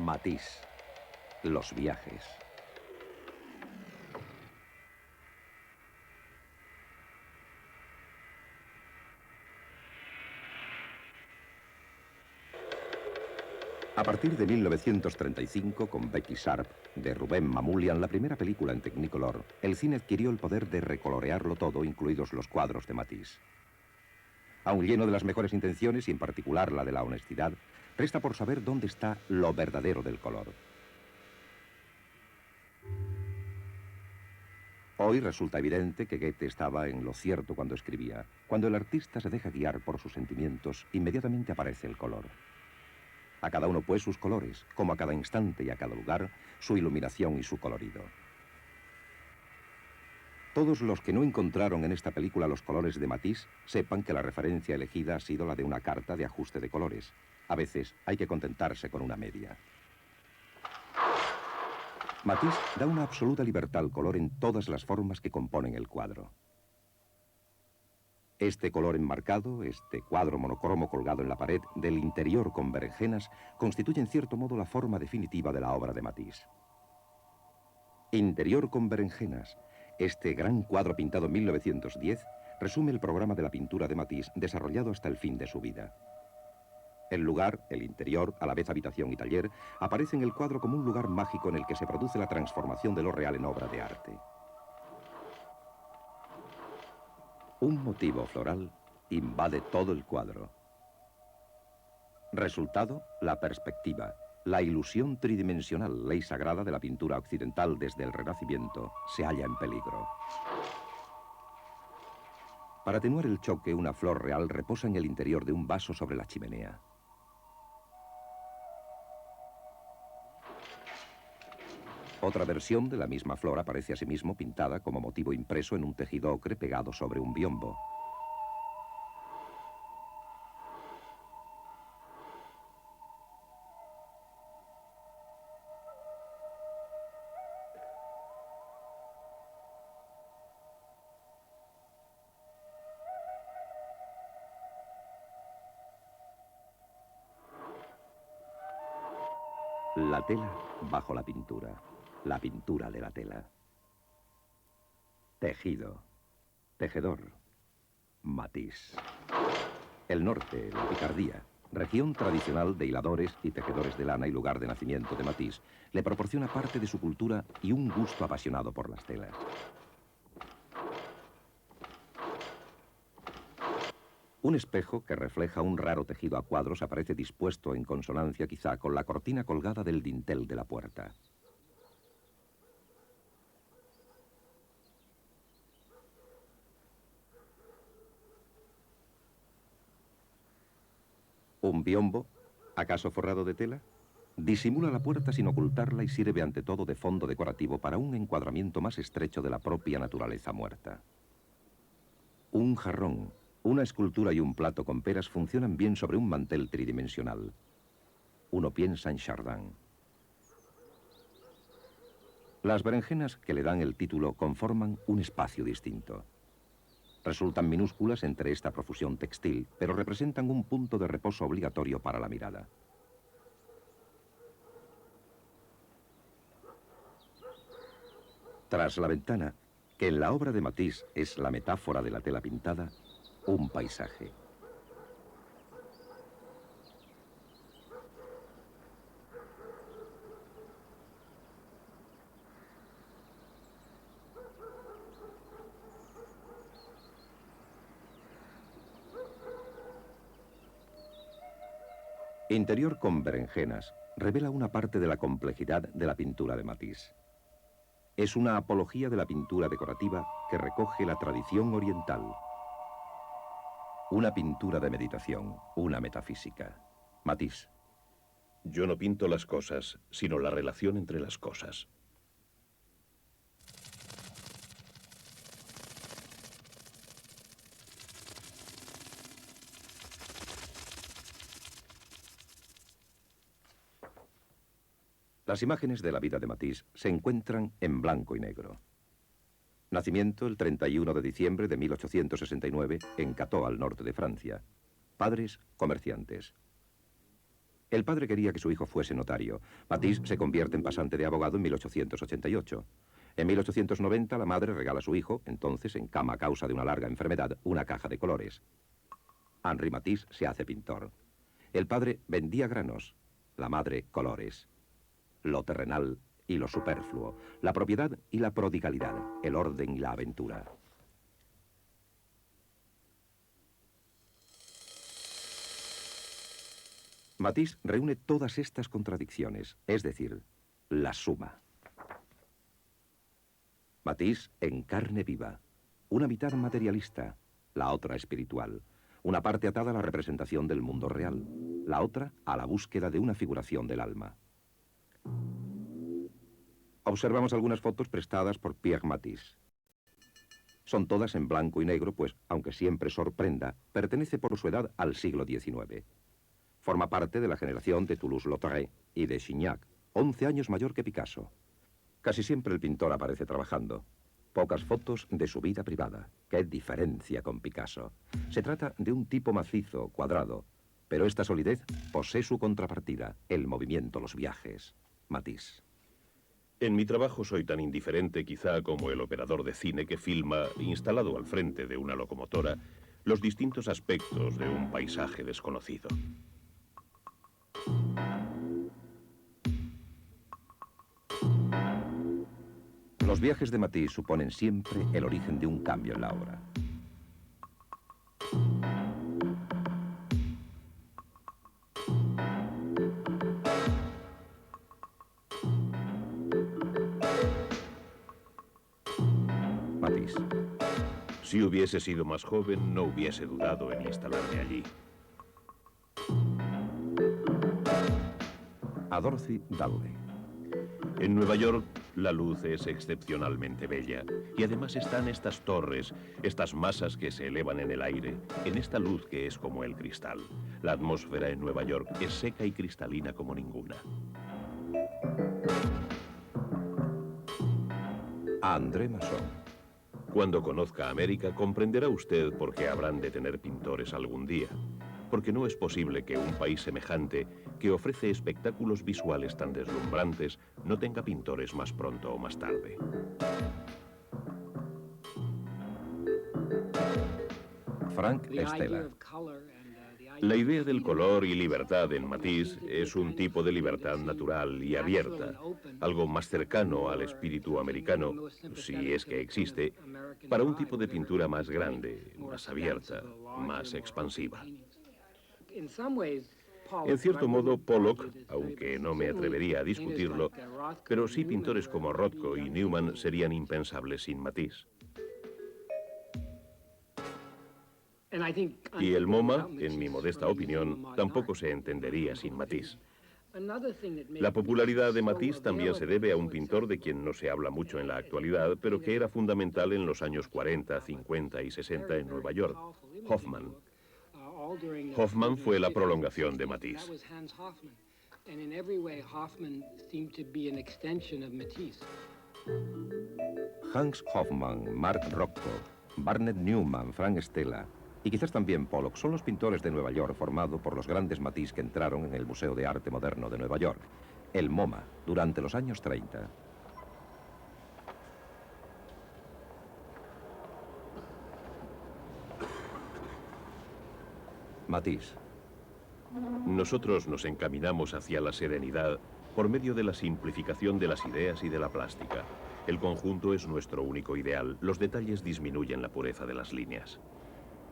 Matisse. Los viajes. A partir de 1935, con Becky Sharp, de Rubén Mamoulian, la primera película en Technicolor, el cine adquirió el poder de recolorearlo todo, incluidos los cuadros de Matisse. Aun lleno de las mejores intenciones, y en particular la de la honestidad, resta por saber dónde está lo verdadero del color. Hoy resulta evidente que Goethe estaba en lo cierto cuando escribía. Cuando el artista se deja guiar por sus sentimientos, inmediatamente aparece el color. A cada uno, pues, sus colores, como a cada instante y a cada lugar, su iluminación y su colorido. Todos los que no encontraron en esta película los colores de Matisse, sepan que la referencia elegida ha sido la de una carta de ajuste de colores. A veces hay que contentarse con una media. Matisse da una absoluta libertad al color en todas las formas que componen el cuadro. Este color enmarcado, este cuadro monocromo colgado en la pared del interior con berenjenas, constituye en cierto modo la forma definitiva de la obra de Matisse. Interior con berenjenas, este gran cuadro pintado en 1910, resume el programa de la pintura de Matisse desarrollado hasta el fin de su vida. El lugar, el interior, a la vez habitación y taller, aparece en el cuadro como un lugar mágico en el que se produce la transformación de lo real en obra de arte. Un motivo floral invade todo el cuadro. Resultado, la perspectiva, la ilusión tridimensional, ley sagrada de la pintura occidental desde el Renacimiento, se halla en peligro. Para atenuar el choque, una flor real reposa en el interior de un vaso sobre la chimenea. Otra versión de la misma flor aparece asimismo pintada como motivo impreso en un tejido ocre pegado sobre un biombo. La tela bajo la pintura de la tela. Tejido, tejedor, Matisse. El norte, la Picardía, región tradicional de hiladores y tejedores de lana y lugar de nacimiento de Matisse, le proporciona parte de su cultura y un gusto apasionado por las telas. Un espejo que refleja un raro tejido a cuadros aparece dispuesto en consonancia quizá con la cortina colgada del dintel de la puerta. ¿Un biombo, acaso forrado de tela? Disimula la puerta sin ocultarla y sirve ante todo de fondo decorativo para un encuadramiento más estrecho de la propia naturaleza muerta. Un jarrón, una escultura y un plato con peras funcionan bien sobre un mantel tridimensional. Uno piensa en Chardin. Las berenjenas que le dan el título conforman un espacio distinto. Resultan minúsculas entre esta profusión textil, pero representan un punto de reposo obligatorio para la mirada. Tras la ventana, que en la obra de Matisse es la metáfora de la tela pintada, un paisaje. Interior con berenjenas revela una parte de la complejidad de la pintura de Matisse. Es una apología de la pintura decorativa que recoge la tradición oriental. Una pintura de meditación, una metafísica. Matisse. Yo no pinto las cosas, sino la relación entre las cosas. Las imágenes de la vida de Matisse se encuentran en blanco y negro. Nacimiento el 31 de diciembre de 1869 en Cateau, al norte de Francia. Padres, comerciantes. El padre quería que su hijo fuese notario. Matisse se convierte en pasante de abogado en 1888. En 1890 la madre regala a su hijo, entonces en cama a causa de una larga enfermedad, una caja de colores. Henri Matisse se hace pintor. El padre vendía granos, la madre colores. Lo terrenal y lo superfluo, la propiedad y la prodigalidad, el orden y la aventura. Matisse reúne todas estas contradicciones, es decir, la suma. Matisse en carne viva, una mitad materialista, la otra espiritual, una parte atada a la representación del mundo real, la otra a la búsqueda de una figuración del alma. Observamos algunas fotos prestadas por Pierre Matisse. Son todas en blanco y negro, pues, aunque siempre sorprenda, pertenece por su edad al siglo XIX. Forma parte de la generación de Toulouse-Lautrec y de Signac, 11 años mayor que Picasso. Casi siempre el pintor aparece trabajando. Pocas fotos de su vida privada. ¡Qué diferencia con Picasso! Se trata de un tipo macizo, cuadrado, pero esta solidez posee su contrapartida, el movimiento, los viajes. Matisse. En mi trabajo soy tan indiferente quizá como el operador de cine que filma, instalado al frente de una locomotora, los distintos aspectos de un paisaje desconocido. Los viajes de Matisse suponen siempre el origen de un cambio en la obra. Matisse. Si hubiese sido más joven, no hubiese dudado en instalarme allí. A Dorothy Dowdey. En Nueva York, la luz es excepcionalmente bella. Y además están estas torres, estas masas que se elevan en el aire, en esta luz que es como el cristal. La atmósfera en Nueva York es seca y cristalina como ninguna. A André Masson. Cuando conozca América, comprenderá usted por qué habrán de tener pintores algún día. Porque no es posible que un país semejante, que ofrece espectáculos visuales tan deslumbrantes, no tenga pintores más pronto o más tarde. Frank Stella. La idea del color y libertad en Matisse es un tipo de libertad natural y abierta, algo más cercano al espíritu americano, si es que existe, para un tipo de pintura más grande, más abierta, más expansiva. En cierto modo, Pollock, aunque no me atrevería a discutirlo, pero sí pintores como Rothko y Newman serían impensables sin Matisse. Y el MoMA, en mi modesta opinión, tampoco se entendería sin Matisse. La popularidad de Matisse también se debe a un pintor de quien no se habla mucho en la actualidad, pero que era fundamental en los años 40, 50 y 60 en Nueva York, Hofmann. Hofmann fue la prolongación de Matisse. Hans Hofmann, Mark Rothko, Barnett Newman, Frank Stella y quizás también Pollock son los pintores de Nueva York formados por los grandes Matisse que entraron en el Museo de Arte Moderno de Nueva York, el MoMA, durante los años 30. Matisse. Nosotros nos encaminamos hacia la serenidad por medio de la simplificación de las ideas y de la plástica. El conjunto es nuestro único ideal. Los detalles disminuyen la pureza de las líneas.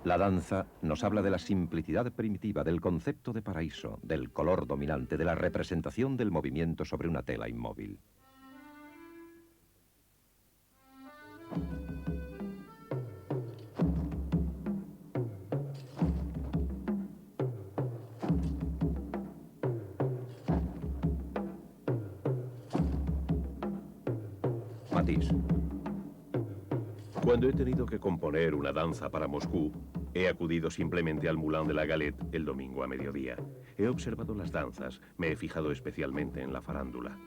La danza nos habla de la simplicidad primitiva, del concepto de paraíso, del color dominante, de la representación del movimiento sobre una tela inmóvil. Matisse. Cuando he tenido que componer una danza para Moscú, he acudido simplemente al Moulin de la Galette el domingo a mediodía. He observado las danzas, me he fijado especialmente en la farándula.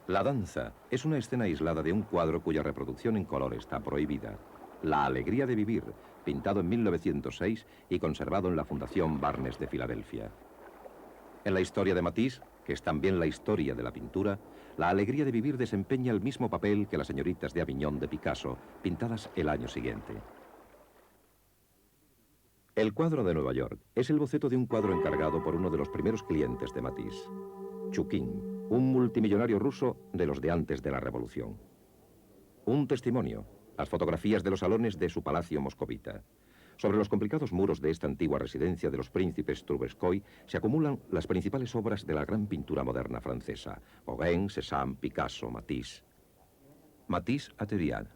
La danza es una escena aislada de un cuadro cuya reproducción en color está prohibida. La alegría de vivir, pintado en 1906 y conservado en la Fundación Barnes de Filadelfia. En la historia de Matisse, que es también la historia de la pintura, la alegría de vivir desempeña el mismo papel que las señoritas de Aviñón de Picasso, pintadas el año siguiente. El cuadro de Nueva York es el boceto de un cuadro encargado por uno de los primeros clientes de Matisse, Chukin, un multimillonario ruso de los de antes de la Revolución. Un testimonio, las fotografías de los salones de su palacio moscovita. Sobre los complicados muros de esta antigua residencia de los príncipes Trubetskoy se acumulan las principales obras de la gran pintura moderna francesa: Gauguin, Cézanne, Picasso, Matisse. Matisse Atelier.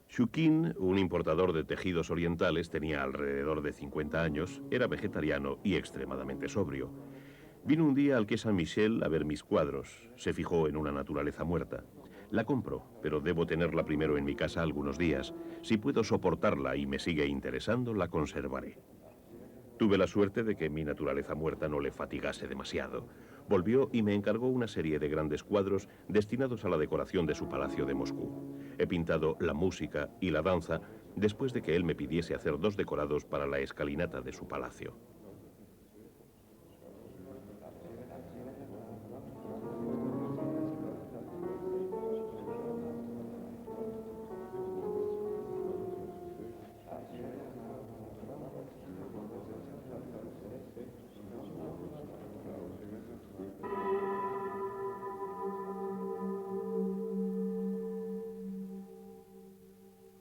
Shukin, un importador de tejidos orientales, tenía alrededor de 50 años, era vegetariano y extremadamente sobrio. Vino un día al Quai Saint-Michel a ver mis cuadros. Se fijó en una naturaleza muerta. La compro, pero debo tenerla primero en mi casa algunos días. Si puedo soportarla y me sigue interesando, la conservaré. Tuve la suerte de que mi naturaleza muerta no le fatigase demasiado. Volvió y me encargó una serie de grandes cuadros destinados a la decoración de su palacio de Moscú. He pintado la música y la danza después de que él me pidiese hacer 2 decorados para la escalinata de su palacio.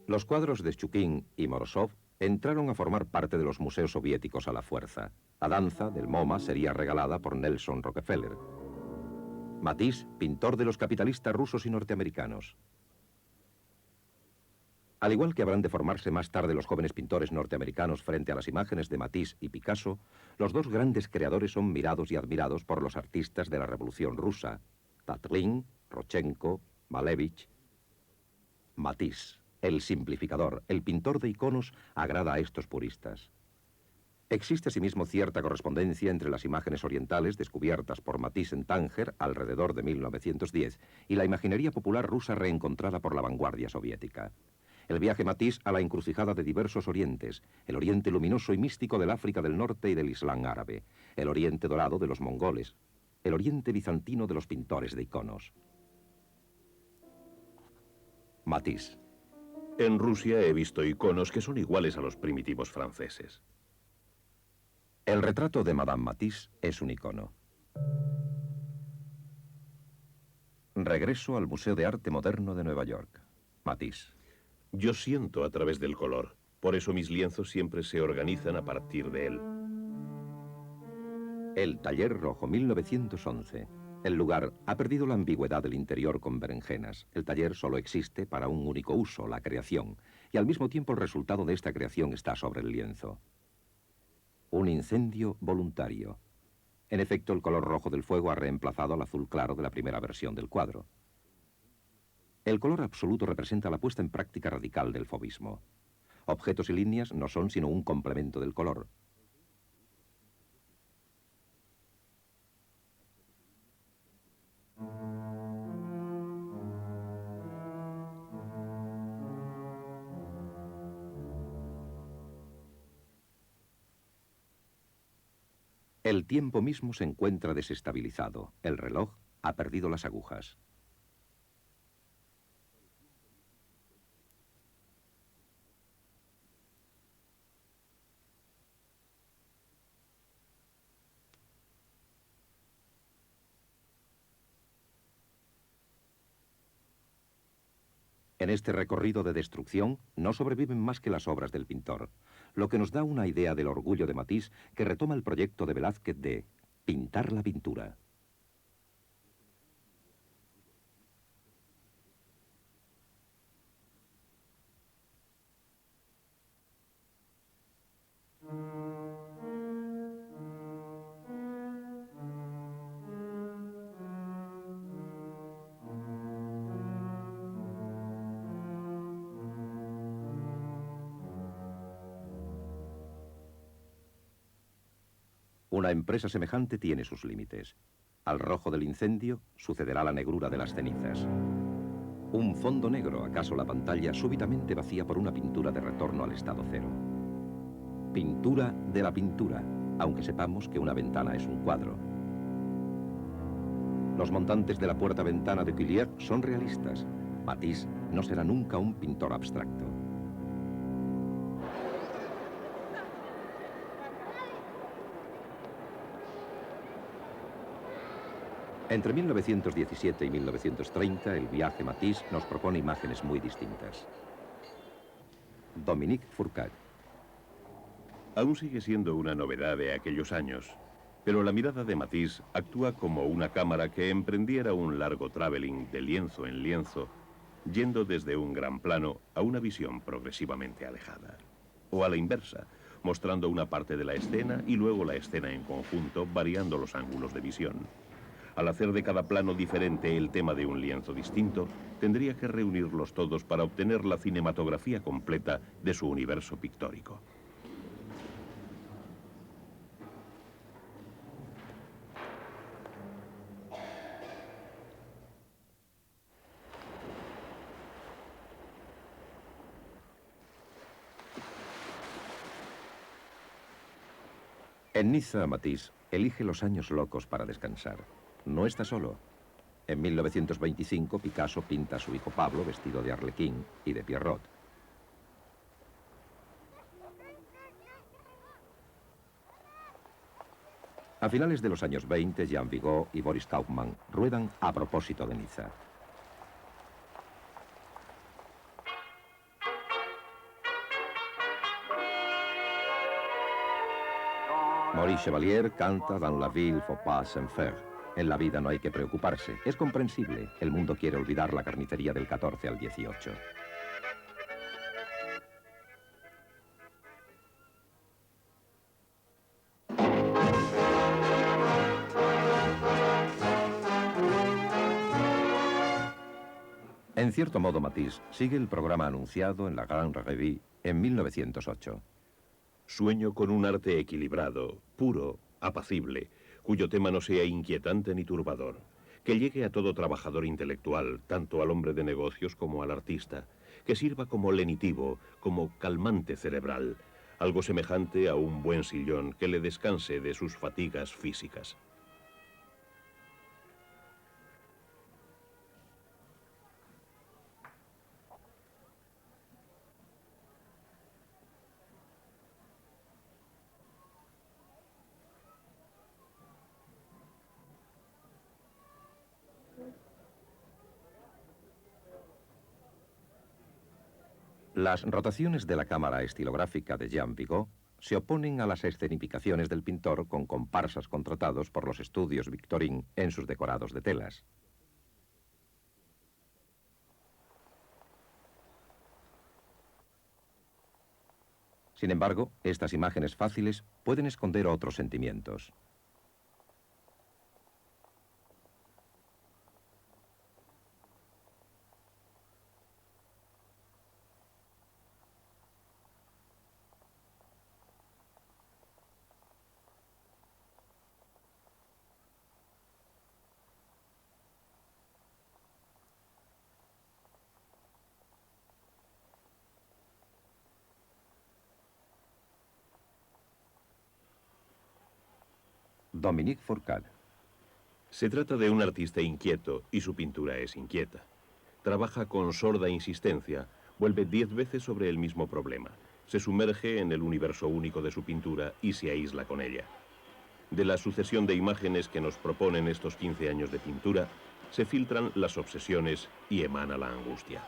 Los cuadros de Shukin y Morozov entraron a formar parte de los museos soviéticos a la fuerza. La danza del MoMA sería regalada por Nelson Rockefeller. Matisse, pintor de los capitalistas rusos y norteamericanos. Al igual que habrán de formarse más tarde los jóvenes pintores norteamericanos frente a las imágenes de Matisse y Picasso, los dos grandes creadores son mirados y admirados por los artistas de la Revolución Rusa: Tatlin, Rodchenko, Malevich. Matisse, el simplificador, el pintor de iconos, agrada a estos puristas. Existe asimismo cierta correspondencia entre las imágenes orientales descubiertas por Matisse en Tánger alrededor de 1910 y la imaginería popular rusa reencontrada por la vanguardia soviética. El viaje Matisse a la encrucijada de diversos orientes, el oriente luminoso y místico del África del Norte y del Islam árabe, el oriente dorado de los mongoles, el oriente bizantino de los pintores de iconos. Matisse. En Rusia he visto iconos que son iguales a los primitivos franceses. El retrato de Madame Matisse es un icono. Regreso al Museo de Arte Moderno de Nueva York. Matisse. Yo siento a través del color. Por eso mis lienzos siempre se organizan a partir de él. El Taller Rojo, 1911. El lugar ha perdido la ambigüedad del interior con berenjenas. El taller solo existe para un único uso, la creación, y al mismo tiempo el resultado de esta creación está sobre el lienzo. Un incendio voluntario. En efecto, el color rojo del fuego ha reemplazado al azul claro de la primera versión del cuadro. El color absoluto representa la puesta en práctica radical del fauvismo. Objetos y líneas no son sino un complemento del color. El tiempo mismo se encuentra desestabilizado. El reloj ha perdido las agujas. En este recorrido de destrucción no sobreviven más que las obras del pintor, lo que nos da una idea del orgullo de Matisse, que retoma el proyecto de Velázquez de pintar la pintura. Una empresa semejante tiene sus límites. Al rojo del incendio sucederá la negrura de las cenizas. Un fondo negro, acaso la pantalla súbitamente vacía por una pintura de retorno al estado cero. Pintura de la pintura, aunque sepamos que una ventana es un cuadro. Los montantes de la puerta-ventana de Cuillère son realistas. Matisse no será nunca un pintor abstracto. Entre 1917 y 1930, el viaje Matisse nos propone imágenes muy distintas. Dominique Fourcade. Aún sigue siendo una novedad de aquellos años, pero la mirada de Matisse actúa como una cámara que emprendiera un largo traveling de lienzo en lienzo, yendo desde un gran plano a una visión progresivamente alejada. O a la inversa, mostrando una parte de la escena y luego la escena en conjunto, variando los ángulos de visión. Al hacer de cada plano diferente el tema de un lienzo distinto, tendría que reunirlos todos para obtener la cinematografía completa de su universo pictórico. En Niza, Matisse elige los años locos para descansar. No está solo. En 1925, Picasso pinta a su hijo Pablo vestido de Arlequín y de Pierrot. A finales de los años 20, Jean Vigo y Boris Kaufman ruedan A propósito de Niza. Maurice Chevalier canta Dans la ville faut pas s'en faire. En la vida no hay que preocuparse. Es comprensible. El mundo quiere olvidar la carnicería del 14 al 18. En cierto modo, Matisse sigue el programa anunciado en la Grande Revue en 1908. Sueño con un arte equilibrado, puro, apacible, cuyo tema no sea inquietante ni turbador, que llegue a todo trabajador intelectual, tanto al hombre de negocios como al artista, que sirva como lenitivo, como calmante cerebral, algo semejante a un buen sillón que le descanse de sus fatigas físicas. Las rotaciones de la cámara estilográfica de Jean Vigo se oponen a las escenificaciones del pintor con comparsas contratados por los estudios Victorin en sus decorados de telas. Sin embargo, estas imágenes fáciles pueden esconder otros sentimientos. Dominique Fourcade. Se trata de un artista inquieto y su pintura es inquieta. Trabaja con sorda insistencia, vuelve 10 veces sobre el mismo problema. Se sumerge en el universo único de su pintura y se aísla con ella. De la sucesión de imágenes que nos proponen estos 15 años de pintura, se filtran las obsesiones y emana la angustia.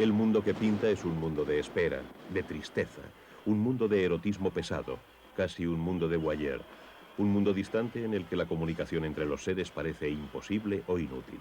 El mundo que pinta es un mundo de espera, de tristeza, un mundo de erotismo pesado, casi un mundo de voyeur, un mundo distante en el que la comunicación entre los seres parece imposible o inútil.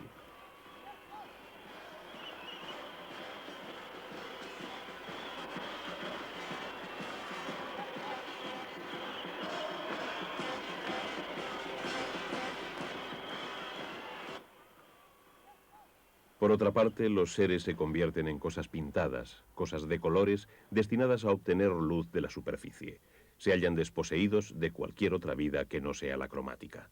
Por otra parte, los seres se convierten en cosas pintadas, cosas de colores, destinadas a obtener luz de la superficie. Se hallan desposeídos de cualquier otra vida que no sea la cromática.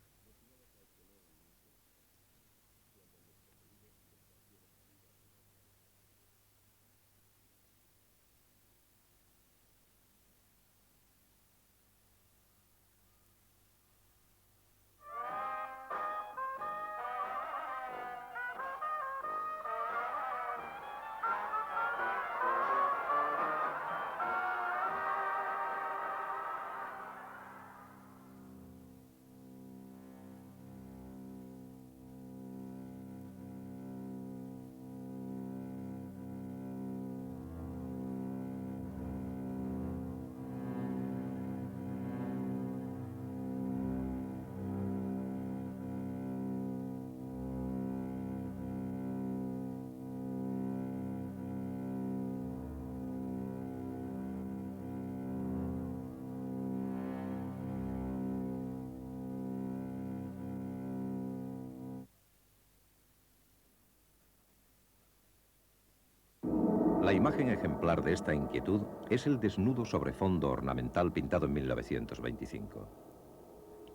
La imagen ejemplar de esta inquietud es el desnudo sobre fondo ornamental pintado en 1925.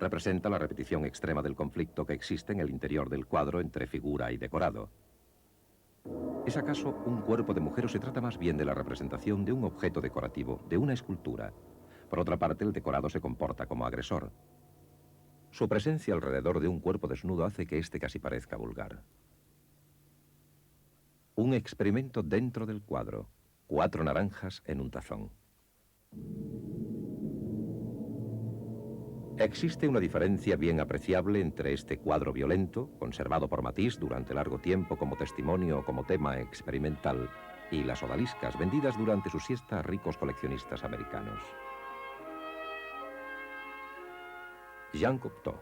Representa la repetición extrema del conflicto que existe en el interior del cuadro entre figura y decorado. ¿Es acaso un cuerpo de mujer o se trata más bien de la representación de un objeto decorativo, de una escultura? Por otra parte, el decorado se comporta como agresor. Su presencia alrededor de un cuerpo desnudo hace que éste casi parezca vulgar. Un experimento dentro del cuadro. 4 naranjas en un tazón. Existe una diferencia bien apreciable entre este cuadro violento, conservado por Matisse durante largo tiempo como testimonio o como tema experimental, y las odaliscas vendidas durante su siesta a ricos coleccionistas americanos. Jean Cocteau.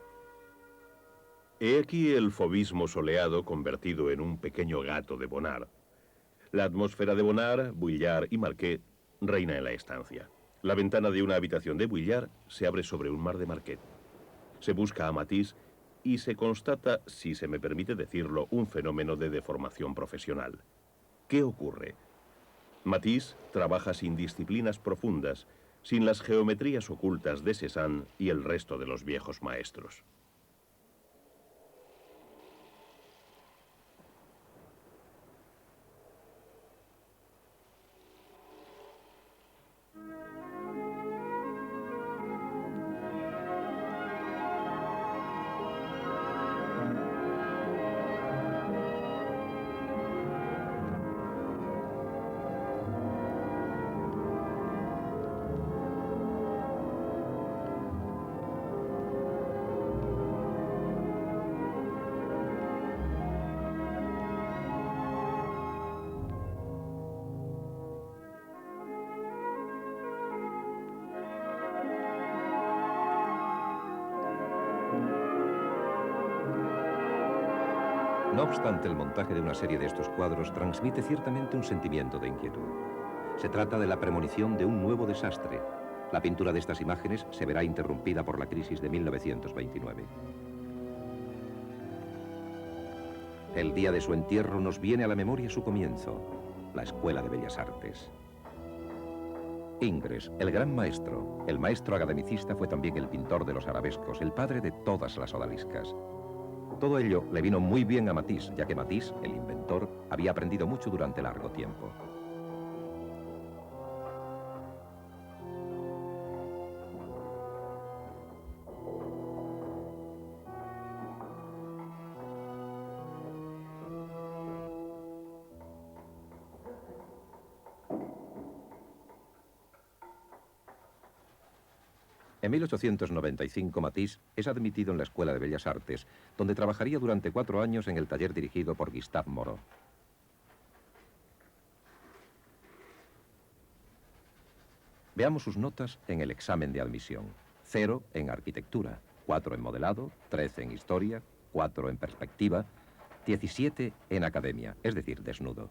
He aquí el fauvismo soleado convertido en un pequeño gato de Bonnard. La atmósfera de Bonnard, Vuillard y Marquet reina en la estancia. La ventana de una habitación de Vuillard se abre sobre un mar de Marquet. Se busca a Matisse y se constata, si se me permite decirlo, un fenómeno de deformación profesional. ¿Qué ocurre? Matisse trabaja sin disciplinas profundas, sin las geometrías ocultas de Cézanne y el resto de los viejos maestros. No obstante, el montaje de una serie de estos cuadros transmite ciertamente un sentimiento de inquietud. Se trata de la premonición de un nuevo desastre. La pintura de estas imágenes se verá interrumpida por la crisis de 1929. El día de su entierro nos viene a la memoria su comienzo, la Escuela de Bellas Artes. Ingres, el gran maestro, el maestro academicista, fue también el pintor de los arabescos, el padre de todas las odaliscas. Todo ello le vino muy bien a Matisse, ya que Matisse, el inventor, había aprendido mucho durante largo tiempo. En 1895, Matisse es admitido en la Escuela de Bellas Artes, donde trabajaría durante 4 años en el taller dirigido por Gustave Moreau. Veamos sus notas en el examen de admisión. 0 en arquitectura, 4 en modelado, 13 en historia, 4 en perspectiva, 17 en academia, es decir, desnudo.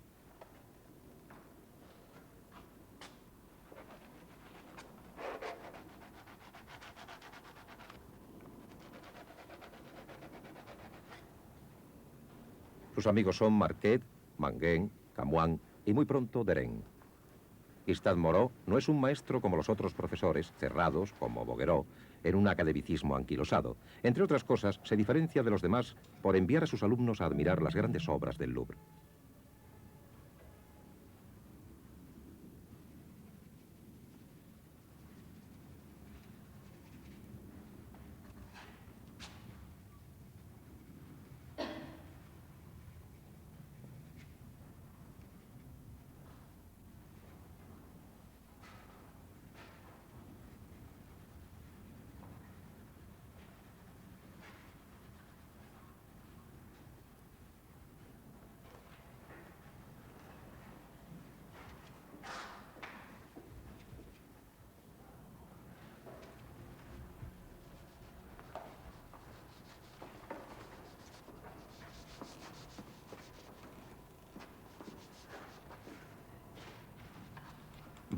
Sus amigos son Marquet, Manguin, Camoin y muy pronto Derain. Gustave Moreau no es un maestro como los otros profesores, cerrados, como Bouguereau, en un academicismo anquilosado. Entre otras cosas, se diferencia de los demás por enviar a sus alumnos a admirar las grandes obras del Louvre.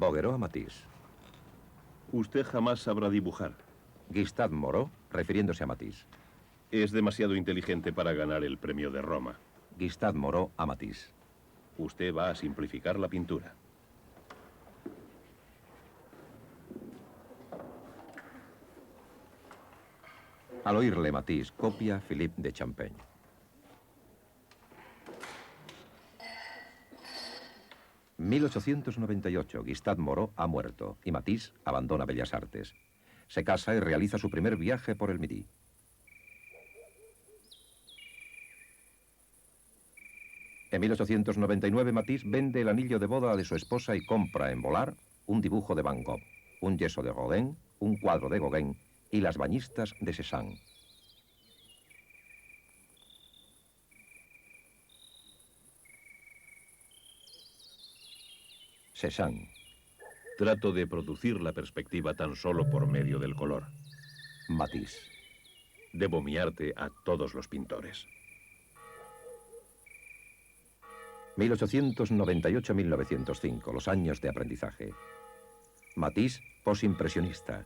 Bouguereau a Matisse. Usted jamás sabrá dibujar. Gustave Moreau, refiriéndose a Matisse. Es demasiado inteligente para ganar el premio de Roma. Gustave Moreau a Matisse. Usted va a simplificar la pintura. Al oírle Matisse, copia Philippe de Champaigne. En 1898, Gustave Moreau ha muerto y Matisse abandona Bellas Artes. Se casa y realiza su primer viaje por el Midi. En 1899, Matisse vende el anillo de boda de su esposa y compra en Volar un dibujo de Van Gogh, un yeso de Rodin, un cuadro de Gauguin y las bañistas de Cézanne. Cézanne. Trato de producir la perspectiva tan solo por medio del color. Matisse. Debo mi arte a todos los pintores. 1898-1905, los años de aprendizaje. Matisse, posimpresionista.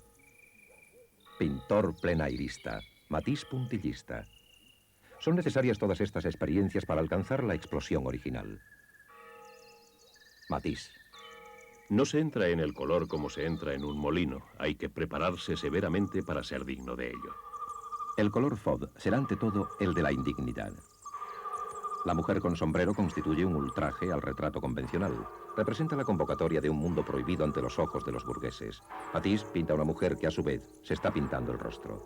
Pintor plenairista. Matisse, puntillista. Son necesarias todas estas experiencias para alcanzar la explosión original. Matisse. No se entra en el color como se entra en un molino. Hay que prepararse severamente para ser digno de ello. El color Faud será ante todo el de la indignidad. La mujer con sombrero constituye un ultraje al retrato convencional. Representa la convocatoria de un mundo prohibido ante los ojos de los burgueses. Matisse pinta a una mujer que a su vez se está pintando el rostro.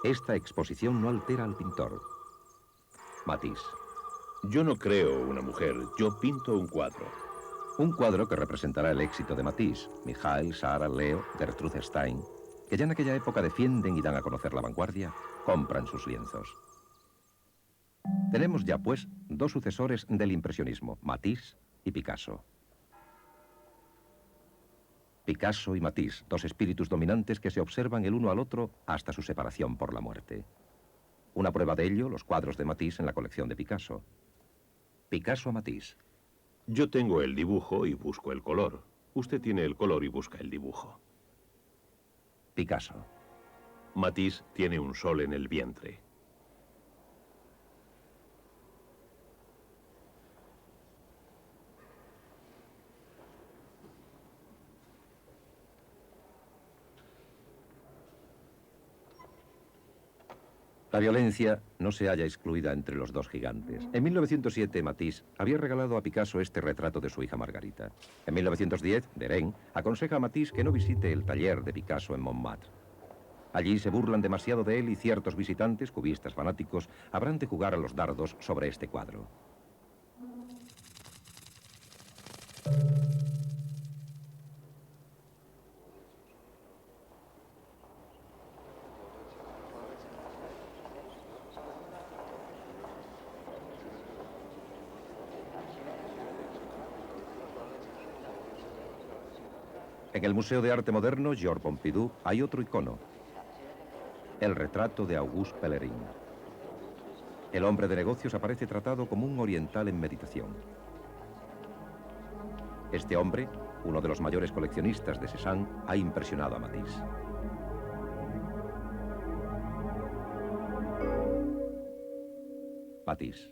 Esta exposición no altera al pintor. Matisse. Yo no creo una mujer, yo pinto un cuadro. Un cuadro que representará el éxito de Matisse, Michael, Sara, Leo, Gertrude Stein, que ya en aquella época defienden y dan a conocer la vanguardia, compran sus lienzos. Tenemos ya, pues, dos sucesores del impresionismo, Matisse y Picasso. Picasso y Matisse, dos espíritus dominantes que se observan el uno al otro hasta su separación por la muerte. Una prueba de ello, los cuadros de Matisse en la colección de Picasso. Picasso a Matisse. Yo tengo el dibujo y busco el color. Usted tiene el color y busca el dibujo. Picasso. Matisse tiene un sol en el vientre. La violencia no se halla excluida entre los dos gigantes. En 1907, Matisse había regalado a Picasso este retrato de su hija Margarita. En 1910, Derain aconseja a Matisse que no visite el taller de Picasso en Montmartre. Allí se burlan demasiado de él y ciertos visitantes, cubistas fanáticos, habrán de jugar a los dardos sobre este cuadro. En el Museo de Arte Moderno, Georges Pompidou, hay otro icono, el retrato de Auguste Pellerin. El hombre de negocios aparece tratado como un oriental en meditación. Este hombre, uno de los mayores coleccionistas de Cézanne, ha impresionado a Matisse. Matisse.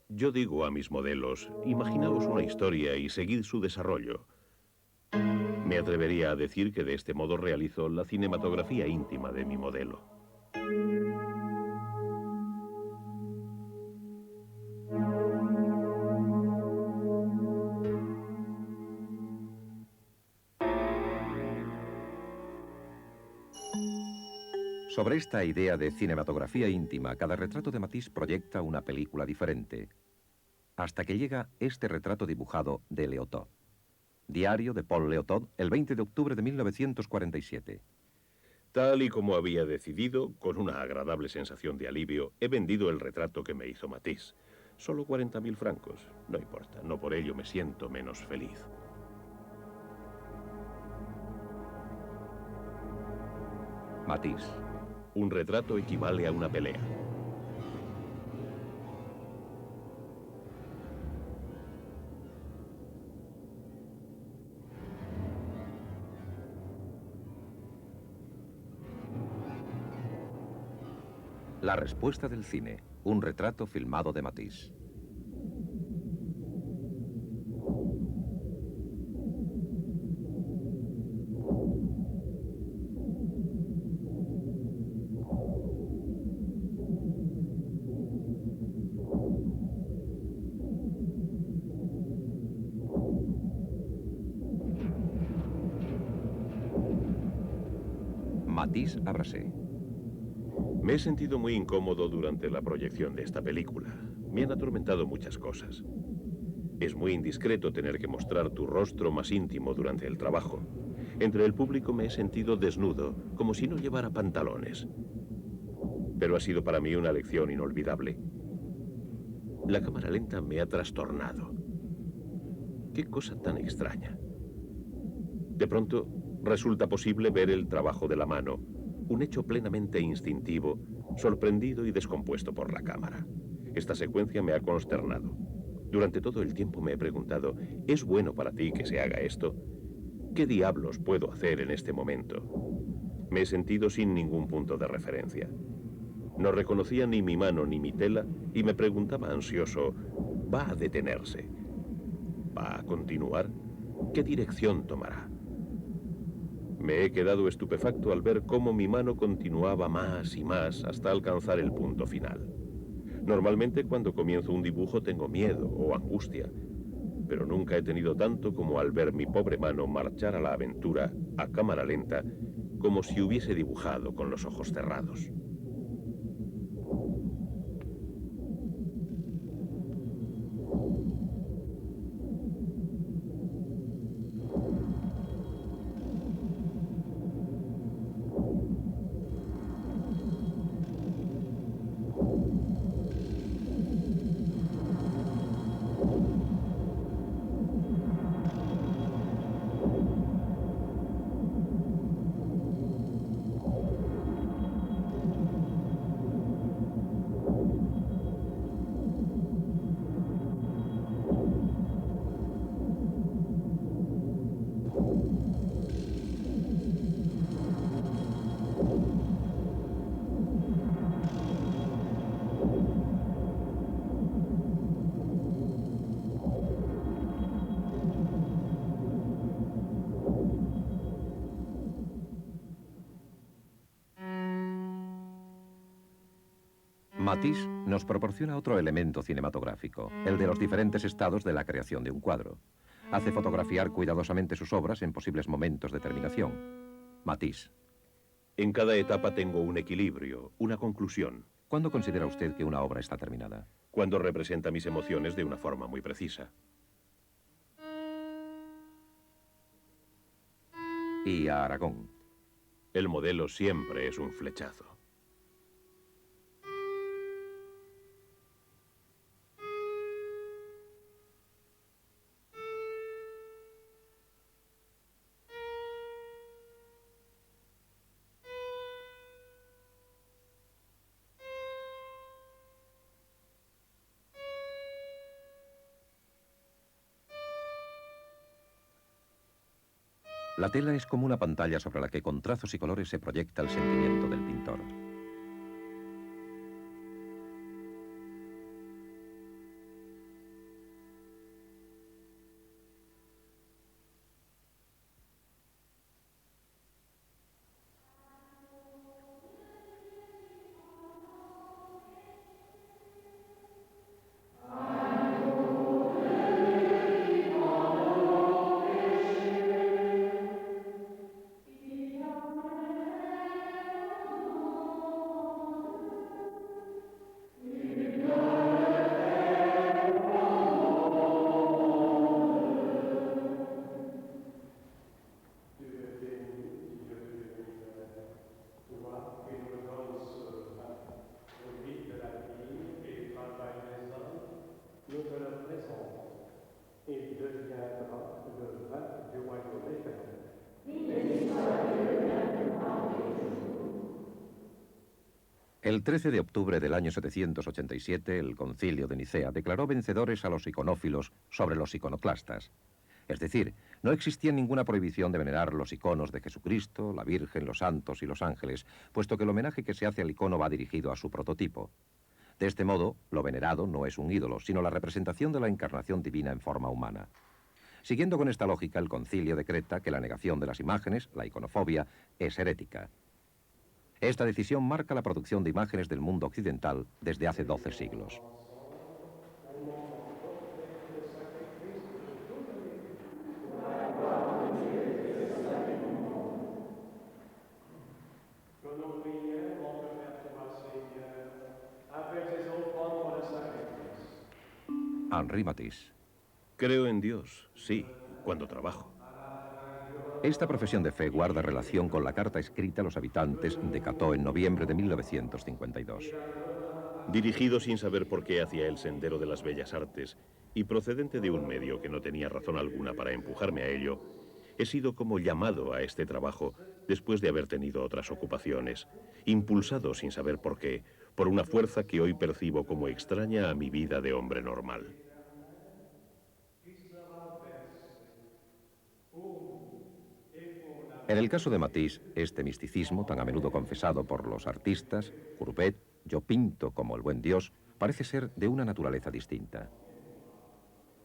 Yo digo a mis modelos, imaginaos una historia y seguid su desarrollo. Me atrevería a decir que de este modo realizo la cinematografía íntima de mi modelo. Sobre esta idea de cinematografía íntima, cada retrato de Matisse proyecta una película diferente, hasta que llega este retrato dibujado de Léotard. Diario de Paul Léotard, el 20 de octubre de 1947. Tal y como había decidido, con una agradable sensación de alivio, he vendido el retrato que me hizo Matisse. Solo 40.000 francos. No importa, no por ello me siento menos feliz. Matisse. Un retrato equivale a una pelea. La respuesta del cine. Un retrato filmado de Matisse. Matisse a Brassé. Me he sentido muy incómodo durante la proyección de esta película. Me han atormentado muchas cosas. Es muy indiscreto tener que mostrar tu rostro más íntimo durante el trabajo. Entre el público me he sentido desnudo, como si no llevara pantalones. Pero ha sido para mí una lección inolvidable. La cámara lenta me ha trastornado. Qué cosa tan extraña. De pronto, resulta posible ver el trabajo de la mano, un hecho plenamente instintivo, sorprendido y descompuesto por la cámara. Esta secuencia me ha consternado. Durante todo el tiempo me he preguntado, ¿es bueno para ti que se haga esto? ¿Qué diablos puedo hacer en este momento? Me he sentido sin ningún punto de referencia. No reconocía ni mi mano ni mi tela y me preguntaba ansioso, ¿va a detenerse? ¿Va a continuar? ¿Qué dirección tomará? Me he quedado estupefacto al ver cómo mi mano continuaba más y más hasta alcanzar el punto final. Normalmente cuando comienzo un dibujo tengo miedo o angustia, pero nunca he tenido tanto como al ver mi pobre mano marchar a la aventura a cámara lenta, como si hubiese dibujado con los ojos cerrados. Matisse nos proporciona otro elemento cinematográfico, el de los diferentes estados de la creación de un cuadro. Hace fotografiar cuidadosamente sus obras en posibles momentos de terminación. Matisse. En cada etapa tengo un equilibrio, una conclusión. ¿Cuándo considera usted que una obra está terminada? Cuando representa mis emociones de una forma muy precisa. Y a Aragón. El modelo siempre es un flechazo. La tela es como una pantalla sobre la que con trazos y colores se proyecta el sentimiento del pintor. El 13 de octubre del año 787, el Concilio de Nicea declaró vencedores a los iconófilos sobre los iconoclastas. Es decir, no existía ninguna prohibición de venerar los iconos de Jesucristo, la Virgen, los santos y los ángeles, puesto que el homenaje que se hace al icono va dirigido a su prototipo. De este modo, lo venerado no es un ídolo, sino la representación de la encarnación divina en forma humana. Siguiendo con esta lógica, el concilio decreta que la negación de las imágenes, la iconofobia, es herética. Esta decisión marca la producción de imágenes del mundo occidental desde hace 12 siglos. Henri Matisse. Creo en Dios, sí, cuando trabajo. Esta profesión de fe guarda relación con la carta escrita a los habitantes de Cató en noviembre de 1952. Dirigido sin saber por qué hacia el sendero de las bellas artes y procedente de un medio que no tenía razón alguna para empujarme a ello, he sido como llamado a este trabajo después de haber tenido otras ocupaciones, impulsado sin saber por qué, por una fuerza que hoy percibo como extraña a mi vida de hombre normal. En el caso de Matisse, este misticismo, tan a menudo confesado por los artistas, Courbet, yo pinto como el buen Dios, parece ser de una naturaleza distinta.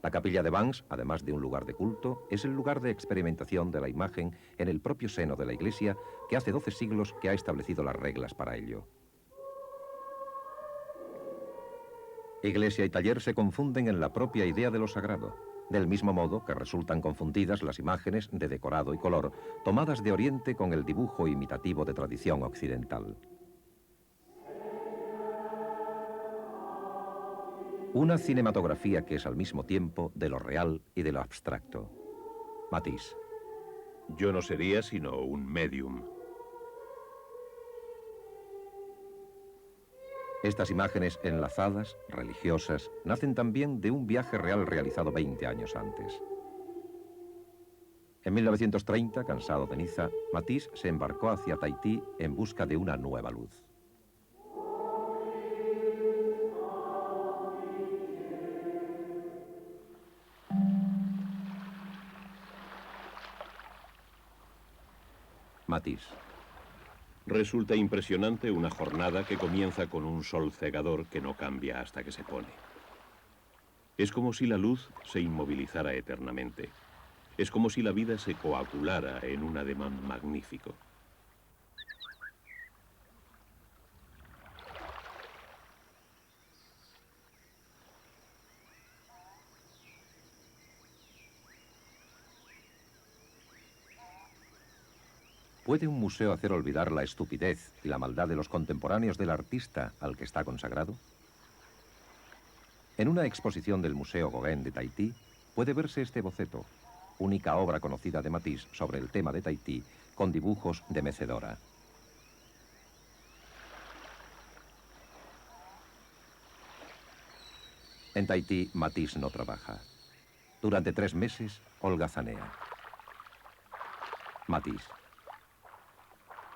La capilla de Vans, además de un lugar de culto, es el lugar de experimentación de la imagen en el propio seno de la Iglesia, que hace 12 siglos que ha establecido las reglas para ello. Iglesia y taller se confunden en la propia idea de lo sagrado, del mismo modo que resultan confundidas las imágenes de decorado y color, tomadas de Oriente con el dibujo imitativo de tradición occidental. Una cinematografía que es al mismo tiempo de lo real y de lo abstracto. Matisse. Yo no sería sino un medium. Estas imágenes enlazadas, religiosas, nacen también de un viaje real realizado 20 años antes. En 1930, cansado de Niza, Matisse se embarcó hacia Tahití en busca de una nueva luz. Matisse. Resulta impresionante una jornada que comienza con un sol cegador que no cambia hasta que se pone. Es como si la luz se inmovilizara eternamente. Es como si la vida se coagulara en un ademán magnífico. ¿Puede un museo hacer olvidar la estupidez y la maldad de los contemporáneos del artista al que está consagrado? En una exposición del Museo Gauguin de Tahití puede verse este boceto, única obra conocida de Matisse sobre el tema de Tahití, con dibujos de mecedora. En Tahití, Matisse no trabaja. Durante 3 meses, holgazanea. Matisse.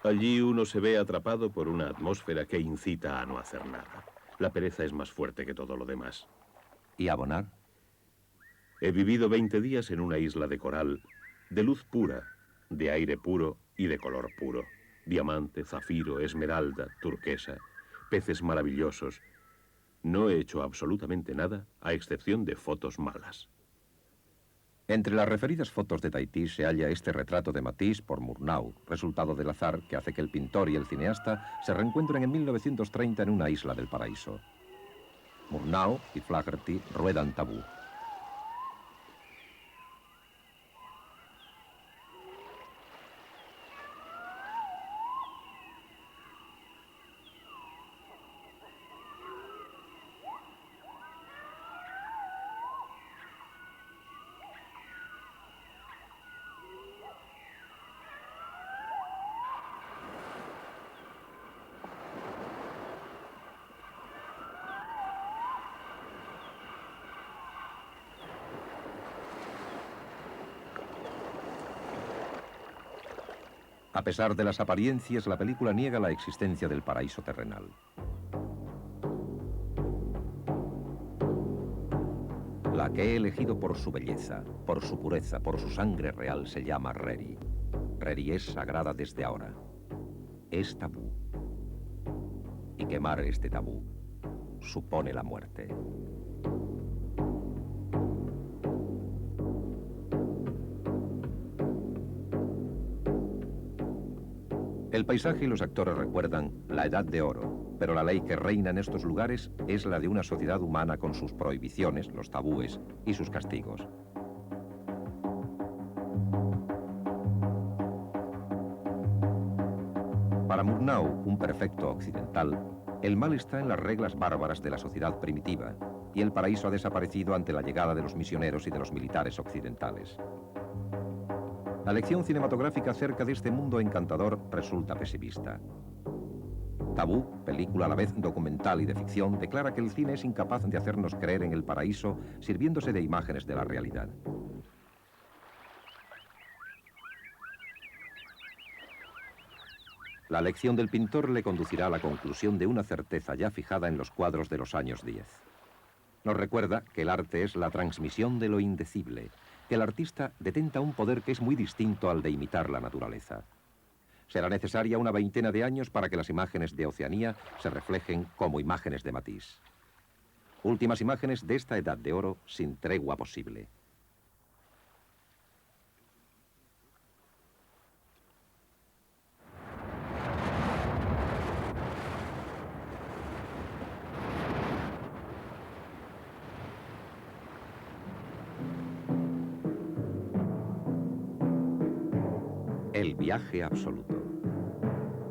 Allí uno se ve atrapado por una atmósfera que incita a no hacer nada. La pereza es más fuerte que todo lo demás. ¿Y abonar? He vivido 20 días en una isla de coral, de luz pura, de aire puro y de color puro. Diamante, zafiro, esmeralda, turquesa, peces maravillosos. No he hecho absolutamente nada, a excepción de fotos malas. Entre las referidas fotos de Tahití se halla este retrato de Matisse por Murnau, resultado del azar que hace que el pintor y el cineasta se reencuentren en 1930 en una isla del paraíso. Murnau y Flaherty ruedan tabú. A pesar de las apariencias, la película niega la existencia del paraíso terrenal. La que he elegido por su belleza, por su pureza, por su sangre real se llama Reri. Reri es sagrada desde ahora. Es tabú. Y quemar este tabú supone la muerte. El paisaje y los actores recuerdan la Edad de Oro, pero la ley que reina en estos lugares es la de una sociedad humana con sus prohibiciones, los tabúes y sus castigos. Para Murnau, un perfecto occidental, el mal está en las reglas bárbaras de la sociedad primitiva, y el paraíso ha desaparecido ante la llegada de los misioneros y de los militares occidentales. La lección cinematográfica acerca de este mundo encantador resulta pesimista. Tabú, película a la vez documental y de ficción, declara que el cine es incapaz de hacernos creer en el paraíso sirviéndose de imágenes de la realidad. La lección del pintor le conducirá a la conclusión de una certeza ya fijada en los cuadros de los años 10. Nos recuerda que el arte es la transmisión de lo indecible, que el artista detenta un poder que es muy distinto al de imitar la naturaleza. Será necesaria una veintena de años para que las imágenes de Oceanía se reflejen como imágenes de Matisse. Últimas imágenes de esta edad de oro sin tregua posible. El viaje absoluto.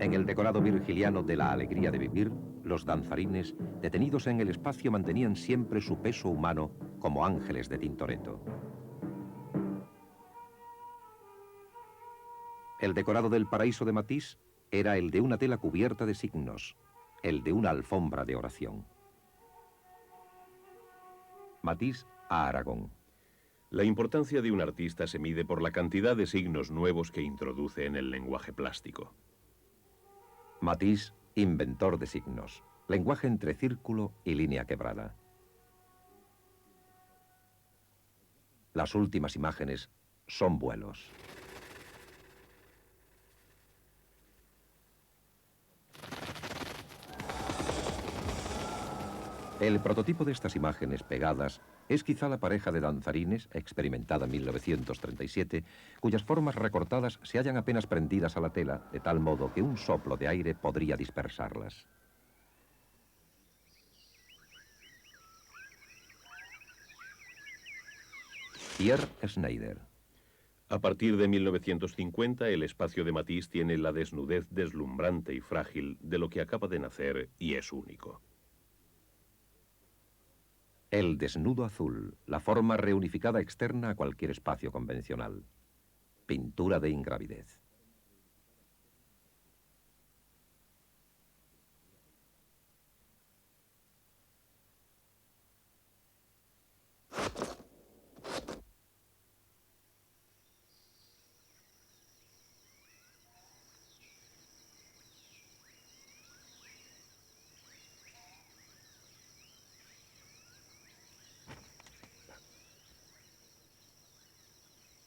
En el decorado virgiliano de la alegría de vivir, los danzarines, detenidos en el espacio, mantenían siempre su peso humano como ángeles de Tintoretto. El decorado del paraíso de Matisse era el de una tela cubierta de signos, el de una alfombra de oración. Matisse a Aragón. La importancia de un artista se mide por la cantidad de signos nuevos que introduce en el lenguaje plástico. Matisse, inventor de signos, lenguaje entre círculo y línea quebrada. Las últimas imágenes son vuelos. El prototipo de estas imágenes pegadas es quizá la pareja de danzarines, experimentada en 1937, cuyas formas recortadas se hallan apenas prendidas a la tela, de tal modo que un soplo de aire podría dispersarlas. Pierre Schneider. A partir de 1950, el espacio de Matisse tiene la desnudez deslumbrante y frágil de lo que acaba de nacer y es único. El desnudo azul, la forma reunificada externa a cualquier espacio convencional. Pintura de ingravidez.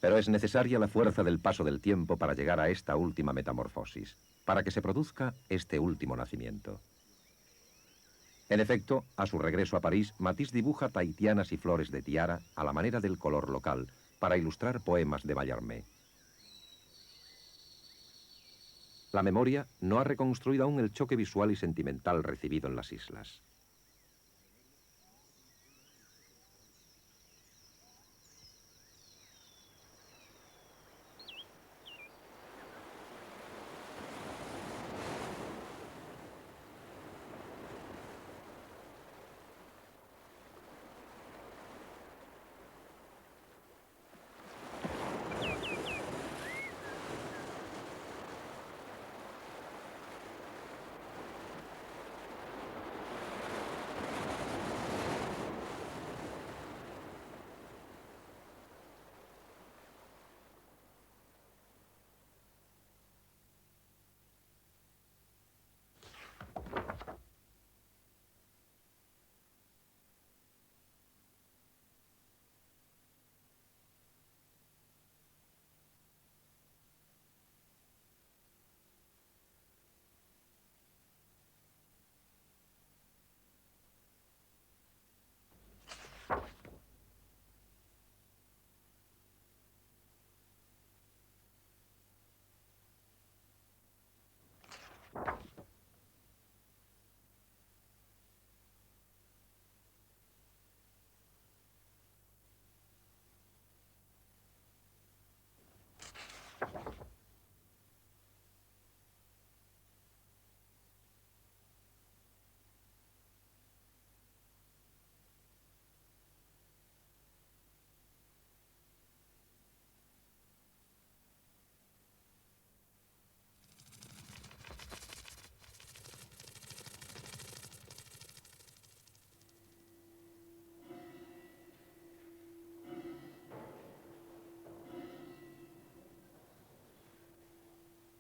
Pero es necesaria la fuerza del paso del tiempo para llegar a esta última metamorfosis, para que se produzca este último nacimiento. En efecto, a su regreso a París, Matisse dibuja tahitianas y flores de tiara a la manera del color local, para ilustrar poemas de Mallarmé. La memoria no ha reconstruido aún el choque visual y sentimental recibido en las islas.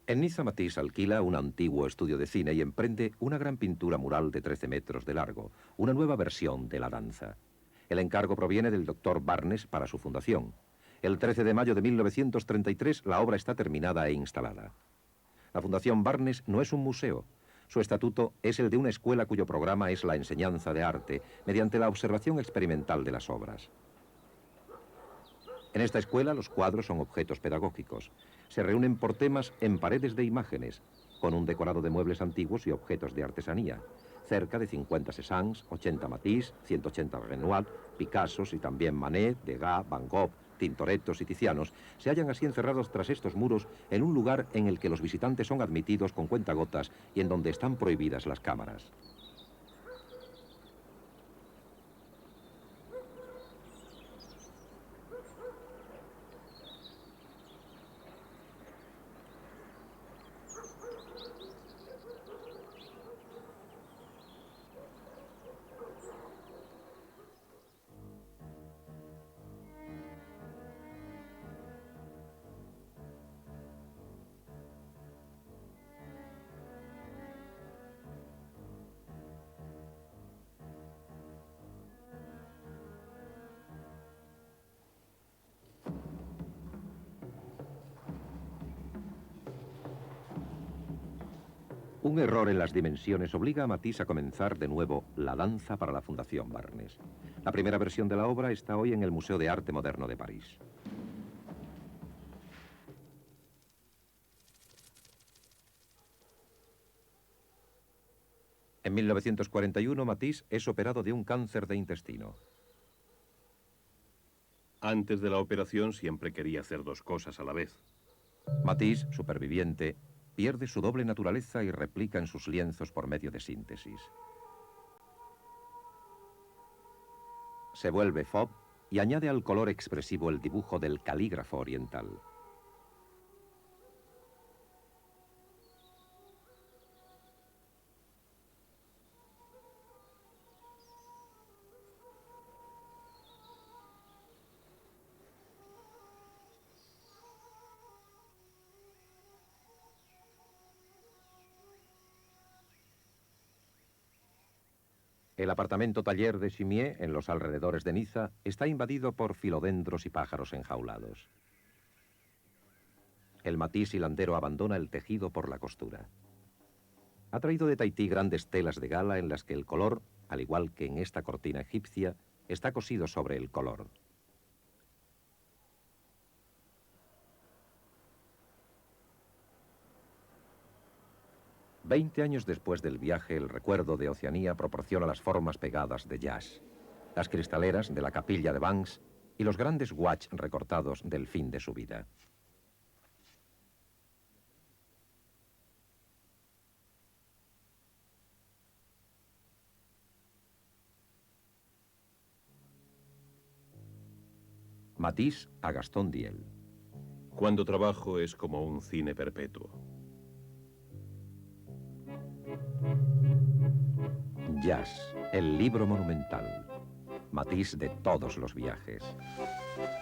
En Niza, Matisse alquila un antiguo estudio de cine y emprende una gran pintura mural de 13 metros de largo, una nueva versión de la danza. El encargo proviene del doctor Barnes para su fundación. El 13 de mayo de 1933 la obra está terminada e instalada. La Fundación Barnes no es un museo. Su estatuto es el de una escuela cuyo programa es la enseñanza de arte, mediante la observación experimental de las obras. En esta escuela los cuadros son objetos pedagógicos. Se reúnen por temas en paredes de imágenes, con un decorado de muebles antiguos y objetos de artesanía. Cerca de 50 Cézannes, 80 Matisse, 180 Renoir, Picassos y también Manet, Degas, Van Gogh, Tintorettos y Tizianos se hallan así encerrados tras estos muros en un lugar en el que los visitantes son admitidos con cuentagotas y en donde están prohibidas las cámaras. Un error en las dimensiones obliga a Matisse a comenzar de nuevo la danza para la Fundación Barnes. La primera versión de la obra está hoy en el Museo de Arte Moderno de París. En 1941, Matisse es operado de un cáncer de intestino. Antes de la operación siempre quería hacer dos cosas a la vez. Matisse, superviviente, pierde su doble naturaleza y replica en sus lienzos por medio de síntesis. Se vuelve fauve y añade al color expresivo el dibujo del calígrafo oriental. El apartamento taller de Chimier, en los alrededores de Niza, está invadido por filodendros y pájaros enjaulados. El Matisse hilandero abandona el tejido por la costura. Ha traído de Tahití grandes telas de gala en las que el color, al igual que en esta cortina egipcia, está cosido sobre el color. Veinte años después del viaje, el recuerdo de Oceanía proporciona las formas pegadas de jazz, las cristaleras de la capilla de Banks y los grandes watch recortados del fin de su vida. Matisse a Gaston Diel. Cuando trabajo es como un cine perpetuo. Jazz, el libro monumental. Matisse de todos los viajes.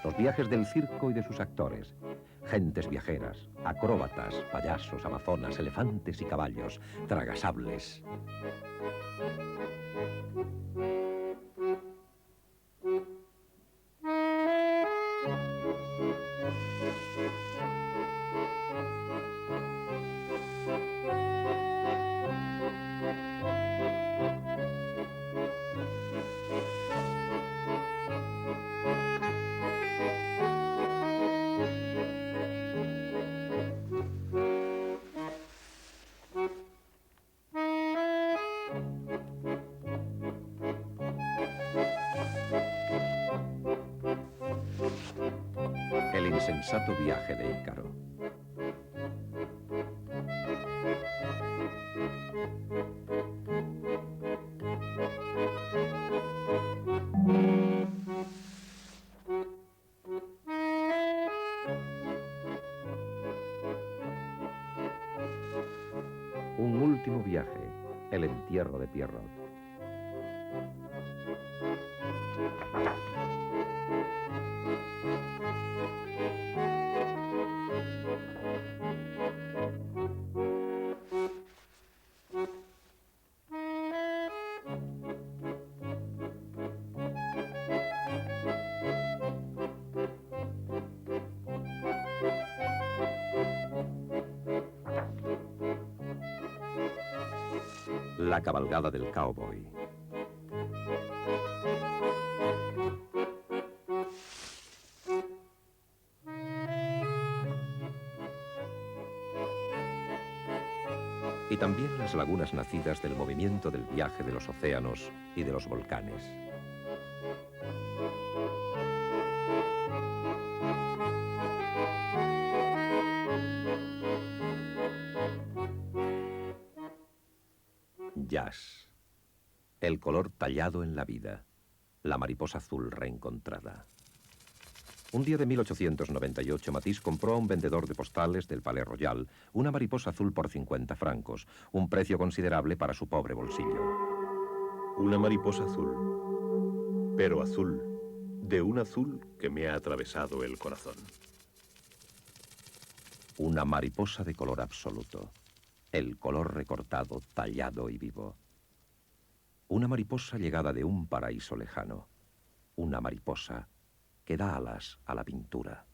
Los viajes del circo y de sus actores. Gentes viajeras, acróbatas, payasos, amazonas, elefantes y caballos, tragasables. El insensato viaje de Ícaro. Un último viaje, el entierro de Pierrot. La cabalgada del cowboy. Y también las lagunas nacidas del movimiento del viaje de los océanos y de los volcanes. Jazz. El color tallado en la vida. La mariposa azul reencontrada. Un día de 1898, Matisse compró a un vendedor de postales del Palais Royal una mariposa azul por 50 francos, un precio considerable para su pobre bolsillo. Una mariposa azul, pero azul, de un azul que me ha atravesado el corazón. Una mariposa de color absoluto, el color recortado, tallado y vivo. Una mariposa llegada de un paraíso lejano, una mariposa que da alas a la pintura.